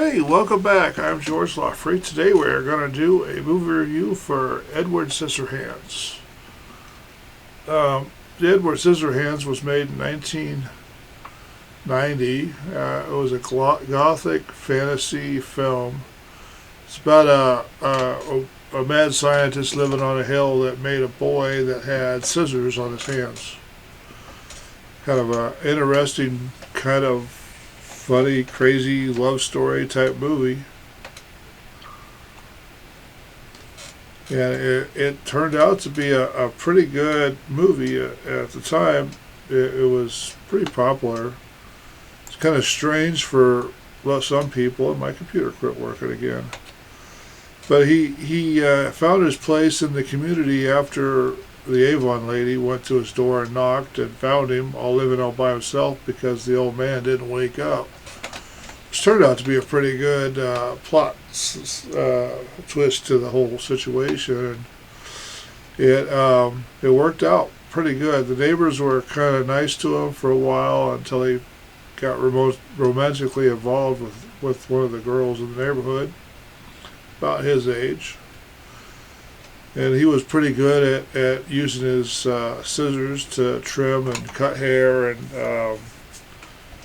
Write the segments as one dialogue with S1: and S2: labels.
S1: Hey, welcome back. I'm George Lawfrey. Today we're going to do a movie review for Edward Scissorhands. The Edward Scissorhands was made in 1990. It was a Gothic fantasy film. It's about a mad scientist living on a hill that made a boy that had scissors on his hands. Kind of a interesting, kind of funny, crazy love story type movie. And it turned out to be a pretty good movie at the time. It was pretty popular. It's kind of strange for some people, and my computer quit working again. But he found his place in the community after the Avon lady went to his door and knocked and found him all living all by himself because the old man didn't wake up. Which turned out to be a pretty good plot twist to the whole situation. It worked out pretty good. The neighbors were kind of nice to him for a while until he got romantically involved with one of the girls in the neighborhood about his age. And he was pretty good at using his scissors to trim and cut hair and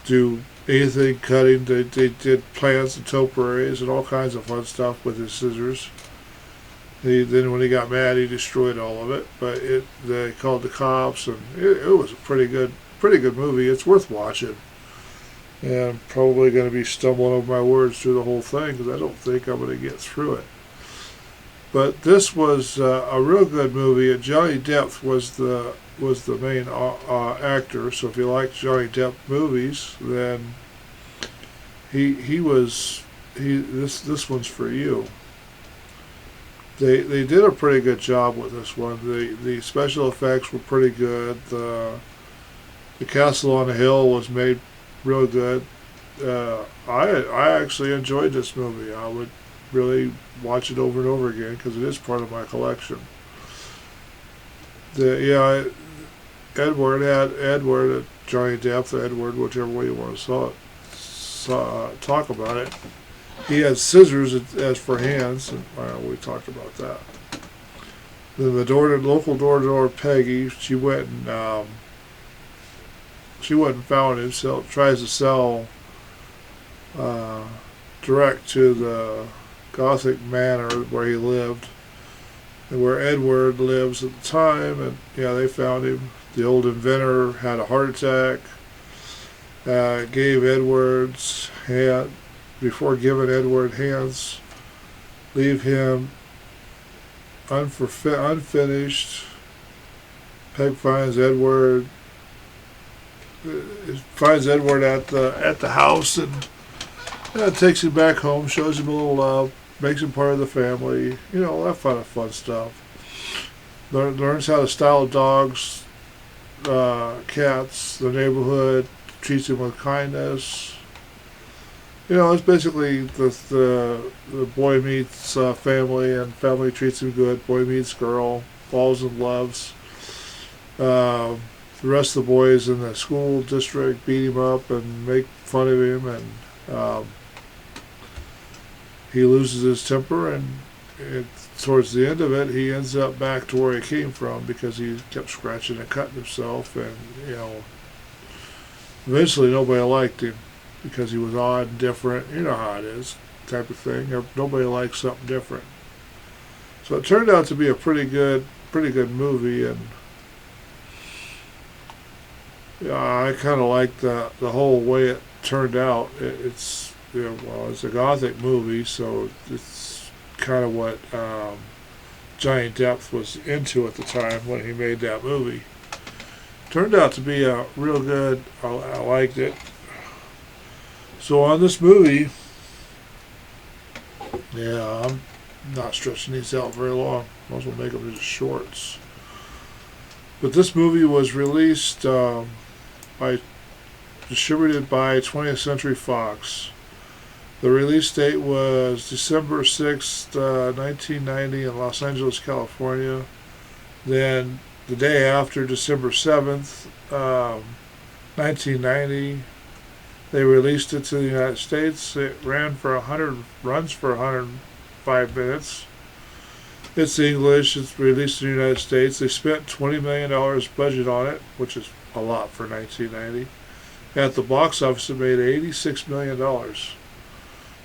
S1: do anything cutting. They did plants and topiaries and all kinds of fun stuff with his scissors. Then when he got mad, he destroyed all of it. But they called the cops, and it was a pretty good movie. It's worth watching. And I'm probably going to be stumbling over my words through the whole thing because I don't think I'm going to get through it. But this was a real good movie. And Johnny Depp was the main actor. So if you like Johnny Depp movies, then this one's for you. They did a pretty good job with this one. The special effects were pretty good. The castle on the hill was made real good. I actually enjoyed this movie. I would really watch it over and over again because it is part of my collection. Edward, Johnny Depp, Edward, whichever way you want to talk about it. He had scissors as for hands, and we talked about that. Then the local door-to-door Peggy, she went and found him. Tries to sell direct to the Gothic manor where he lived and where Edward lives at the time, and they found him. The old inventor had a heart attack, gave Edward's hand, before giving Edward hands, leave him unfinished. Peg finds Edward at the house and takes him back home, shows him a little love, makes him part of the family, all that fun stuff. Learns how to style dogs, cats, the neighborhood, treats him with kindness. It's basically the boy meets family, and family treats him good. Boy meets girl, falls in loves. The rest of the boys in the school district beat him up and make fun of him, and he loses his temper, and towards the end of it, he ends up back to where he came from because he kept scratching and cutting himself, and eventually nobody liked him because he was odd and different. You know how it is, type of thing. Nobody likes something different. So it turned out to be a pretty good movie, and I kind of like the whole way it turned out. It's it's a Gothic movie, so it's kind of what Johnny Depp was into at the time when he made that movie. Turned out to be a real good. I liked it. So on this movie, I'm not stretching these out very long. Might as well make them just shorts. But this movie was released distributed by 20th Century Fox. The release date was December 6th, 1990 in Los Angeles, California. Then the day after, December 7th, 1990, They released it to the United States. It runs for 105 minutes. It's English. It's released in the United States. They spent $20 million budget on it, which is a lot for 1990. At the box office, it made $86 million.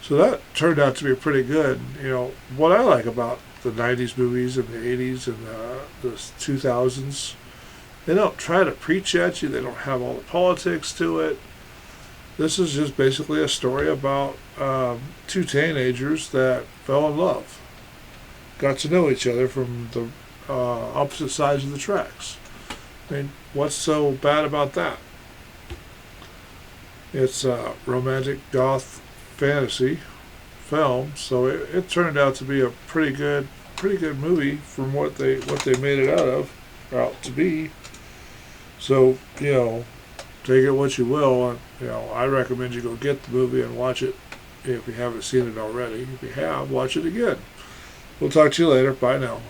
S1: So that turned out to be pretty good. You know, what I like about the 90s movies and the 80s and the 2000s, they don't try to preach at you. They don't have all the politics to it. This is just basically a story about two teenagers that fell in love. Got to know each other from the opposite sides of the tracks. I mean, what's so bad about that? It's a romantic goth fantasy film, so it turned out to be a pretty good movie from what they made it out to be. So, you know, take it what you will, and you know, I recommend you go get the movie and watch it if you haven't seen it already. If you have, watch it again. We'll talk to you later. Bye now.